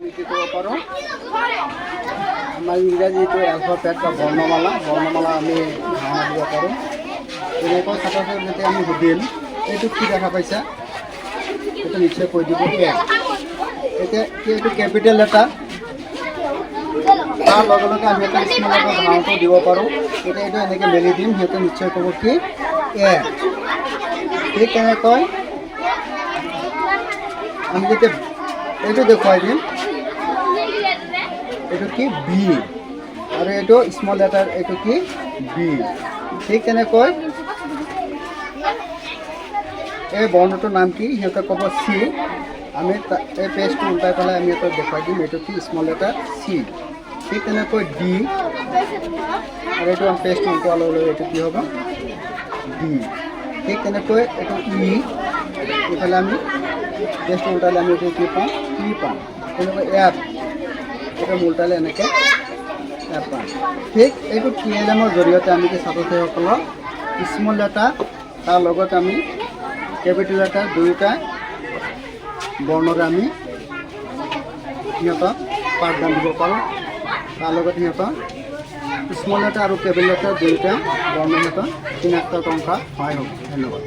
কি কৰিব পাৰোঁ আমাৰ ইংৰাজীটো এলফাবেট বা বৰ্ণমালা আমি ধাৰণা দিব পাৰোঁ। তেনেকৈ ছাত্ৰ ছাত্ৰীক যেতিয়া আমি সুধিম এইটো কি দেখা পাইছা, এইটো নিশ্চয় কৈ দিব এতিয়া এইটো কেপিটেল লেটাৰ, তাৰ লগে লগে আমি এটা স্মল লেটাৰ ধাৰণাটো দিব পাৰোঁ। এতিয়া এইটো এনেকৈ মেলি দিম, সিহঁতে নিশ্চয় ক'ব কি এ। ঠিক তেনেকৈ আমি যেতিয়া এইটো দেখুৱাই দিম এইটো কি বি, আৰু এইটো স্মল লেটাৰ এইটো কি বি। ঠিক তেনেকৈ এই বৰ্ণটোৰ নাম কি, সিহঁতে ক'ব চি। আমি এই পেজটো উল্টাই পেলাই আমি এটা দেখুৱাই দিম এইটো কি স্মল লেটাৰ চি। ঠিক তেনেকৈ ডি, আৰু এইটো আমি পেজটো উল্টোৱাৰ লগে লগে এইটো কি হ'ব ডি। ঠিক তেনেকৈ এইটো ই, এইফালে আমি পেজটো উল্টালে আমি এইটো কি পাওঁ ই পাওঁ। তেনেকৈ এফ, এইটো উল্টালে এনেকৈ এফ পাওঁ। ঠিক এইটো TLM-ৰ জৰিয়তে আমি কি ছাত্ৰ ছাত্ৰীসকলক স্মল লেটাৰ তাৰ লগত আমি কেপিটেল লেটাৰ দুয়োটা বৰ্ণৰে আমি সিহঁতক পাঠদান দিব পাৰোঁ। তাৰ লগত সিহঁতৰ স্মল লেটাৰ আৰু কেপিটেল লেটাৰ দুয়োটা বৰ্ণ সিহঁতৰ চিনাক্তকৰণ কৰা সহায় হ'ব। ধন্যবাদ।